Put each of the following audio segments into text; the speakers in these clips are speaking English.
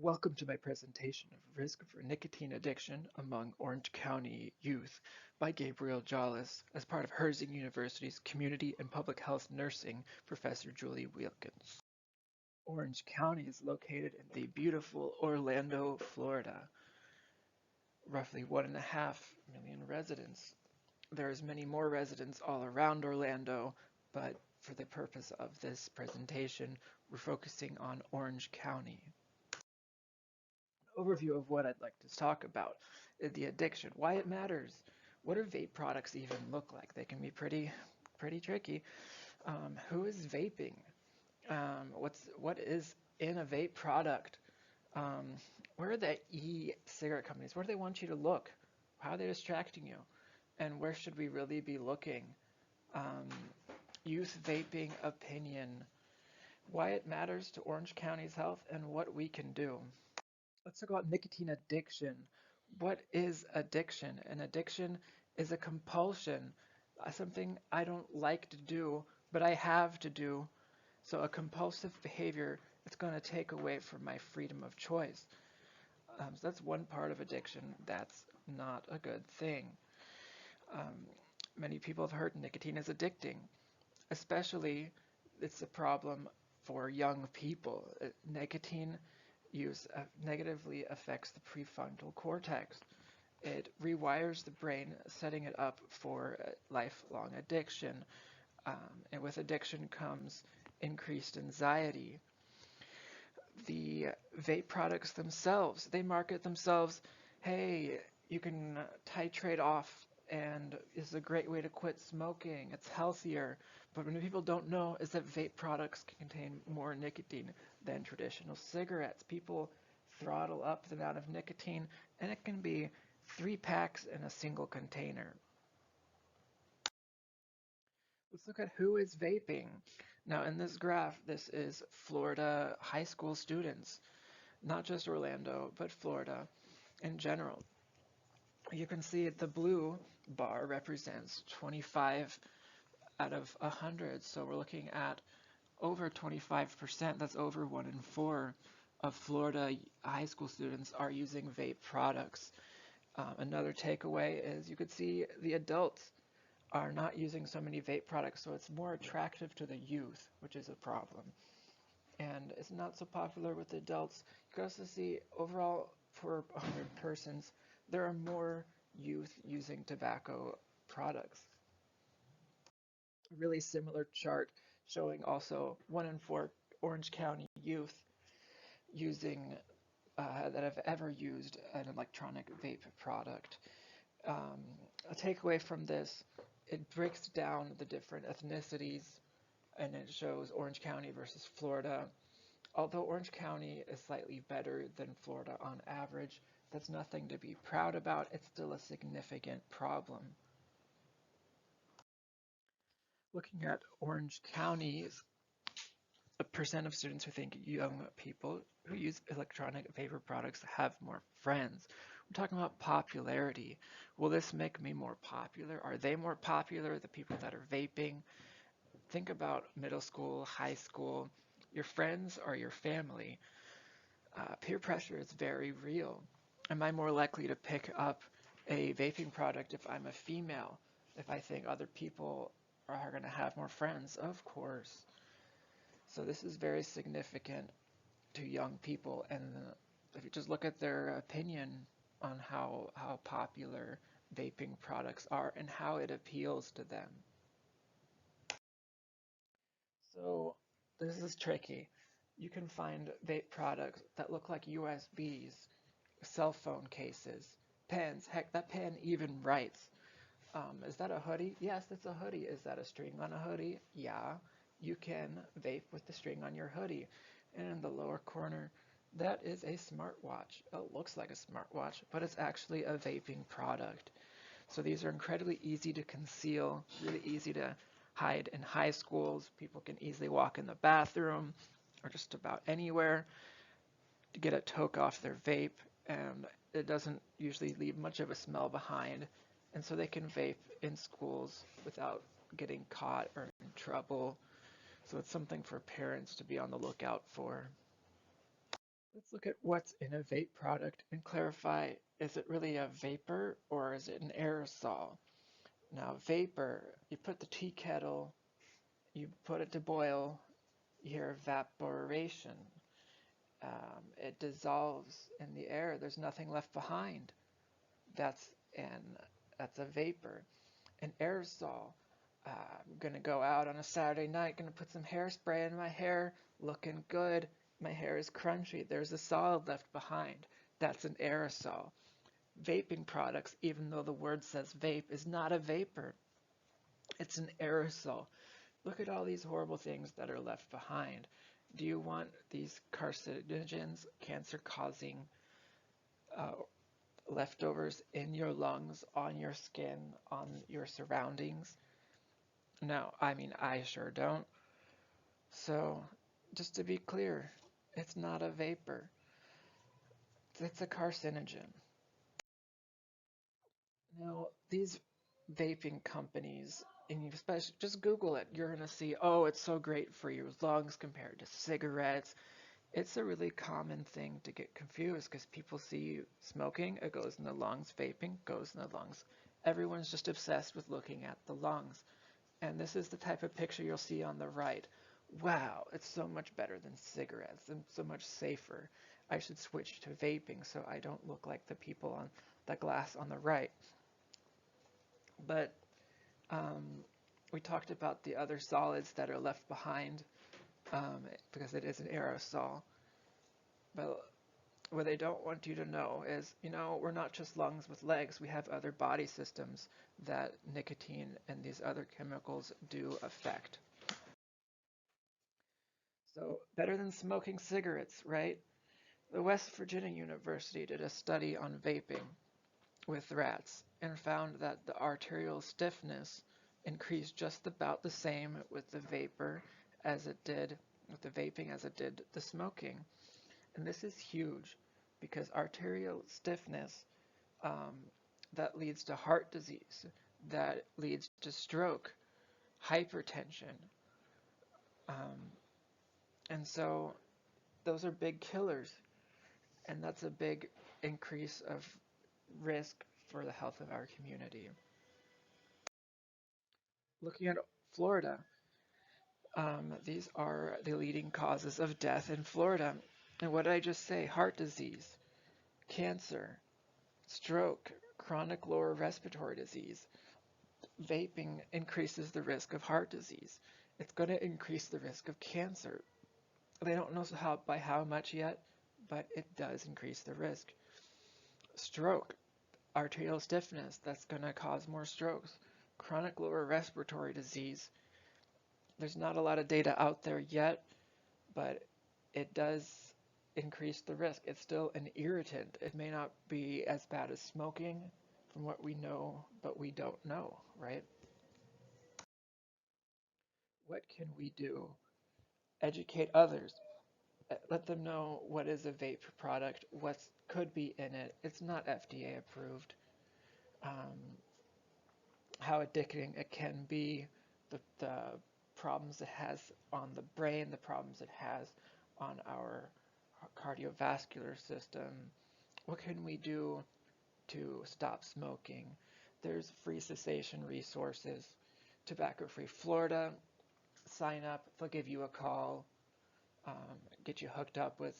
Welcome to my presentation of Risk for Nicotine Addiction Among Orange County Youth by Gabriel Jolles as part of Herzing University's Community and Public Health Nursing Professor Julie Wilkins. Orange County is located in the beautiful Orlando, Florida. Roughly 1.5 million residents. There's many more residents all around Orlando, but for the purpose of this presentation, we're focusing on Orange County. Overview of what I'd like to talk about is the addiction, why it matters. What do vape products even look like? They can be pretty tricky. Who is vaping? What is in a vape product? Where are the e-cigarette companies? Where do they want you to look? How are they distracting you? And where should we really be looking? Youth vaping opinion. Why it matters to Orange County's health and what we can do. Let's talk about nicotine addiction. What is addiction? An addiction is a compulsion, something I don't like to do, but I have to do. So a compulsive behavior that's going to take away from my freedom of choice. So that's one part of addiction. That's not a good thing. Many people have heard nicotine is addicting, especially it's a problem for young people. Nicotine use negatively affects the prefrontal cortex. It rewires the brain, setting it up for lifelong addiction. And with addiction comes increased anxiety. The vape products themselves, they market themselves, hey, you can titrate off and it's a great way to quit smoking. It's healthier. But what people don't know is that vape products can contain more nicotine than traditional cigarettes. People throttle up the amount of nicotine, and it can be 3 packs in a single container. Let's look at who is vaping. Now, in this graph, this is Florida high school students, not just Orlando, but Florida in general. You can see the blue bar represents 25 out of 100, so we're looking at over 25%. That's over 1 in 4 of Florida high school students are using vape products. Another takeaway is you could see the adults are not using so many vape products, so it's more attractive to the youth, which is a problem. And it's not so popular with adults. You can also see overall for 100 persons, there are more youth using tobacco products. A really similar chart showing also 1 in 4 Orange County youth using that have ever used an electronic vape product. A takeaway from this, it breaks down the different ethnicities and it shows Orange County versus Florida. Although Orange County is slightly better than Florida on average, that's nothing to be proud about. It's still a significant problem. Looking at Orange County's a percent of students who think young people who use electronic vapor products have more friends. We're talking about popularity. Will this make me more popular? Are they more popular, the people that are vaping? Think about middle school, high school. Your friends are your family. Peer pressure is very real. Am I more likely to pick up a vaping product if I'm a female? If I think other people are going to have more friends? Of course. So this is very significant to young people, and if you just look at their opinion on how popular vaping products are and how it appeals to them. So this is tricky. You can find vape products that look like USBs, cell phone cases, pens. Heck, that pen even writes. Is that a hoodie? Yes, that's a hoodie. Is that a string on a hoodie? Yeah. You can vape with the string on your hoodie. And in the lower corner, that is a smartwatch. It looks like a smartwatch, but it's actually a vaping product. So these are incredibly easy to conceal, really easy to hide in high schools. People can easily walk in the bathroom or just about anywhere to get a toke off their vape, and it doesn't usually leave much of a smell behind. And so they can vape in schools without getting caught or in trouble. So it's something for parents to be on the lookout for. Let's look at what's in a vape product and clarify, is it really a vapor or is it an aerosol? Now, vapor, you put the tea kettle, you put it to boil, you hear evaporation. It dissolves in the air. There's nothing left behind. That's an that's a vapor. An aerosol. I'm gonna go out on a Saturday night, gonna put some hairspray in my hair, looking good. My hair is crunchy. There's a solid left behind. That's an aerosol. Vaping products, even though the word says vape, is not a vapor. It's an aerosol. Look at all these horrible things that are left behind. Do you want these carcinogens, cancer-causing uh, leftovers in your lungs, on your skin, on your surroundings? No, I mean, I sure don't. So, just to be clear, it's not a vapor. It's a carcinogen. Now, these vaping companies, and you especially just Google it, you're gonna see, oh, it's so great for your lungs compared to cigarettes. It's a really common thing to get confused because people see you smoking, it goes in the lungs, vaping goes in the lungs. Everyone's just obsessed with looking at the lungs. And this is the type of picture you'll see on the right. Wow, it's so much better than cigarettes and so much safer. I should switch to vaping so I don't look like the people on the glass on the right. But um, we talked about the other solids that are left behind because it is an aerosol. But what they don't want you to know is, we're not just lungs with legs. We have other body systems that nicotine and these other chemicals do affect. So better than smoking cigarettes, right? The West Virginia University did a study on vaping with rats and found that the arterial stiffness increased just about the same with the vapor as it did with the vaping as it did the smoking. And this is huge because arterial stiffness um, that leads to heart disease, that leads to stroke, hypertension. Um, and so those are big killers, and that's a big increase of risk for the health of our community. Looking at Florida, these are the leading causes of death in Florida. And what did I just say? Heart disease, cancer, stroke, chronic lower respiratory disease. Vaping increases the risk of heart disease. It's going to increase the risk of cancer. They don't know by how much yet, but it does increase the risk. Stroke, arterial stiffness, that's going to cause more strokes. Chronic lower respiratory disease, there's not a lot of data out there yet, but it does increase the risk. It's still an irritant. It may not be as bad as smoking from what we know, but we don't know, right? What can we do? Educate others. Let them know what is a vape product, what could be in it. It's not FDA approved. Um, how addicting it can be, the problems it has on the brain, the problems it has on our cardiovascular system. What can we do to stop smoking? There's free cessation resources. Tobacco Free Florida, sign up, they'll give you a call, get you hooked up with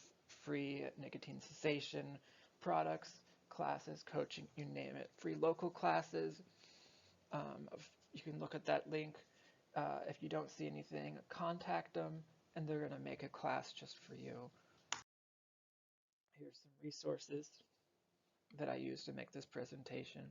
free nicotine cessation products, classes, coaching, you name it. Free local classes. You can look at that link. If you don't see anything, contact them, and they're going to make a class just for you. Here's some resources that I used to make this presentation.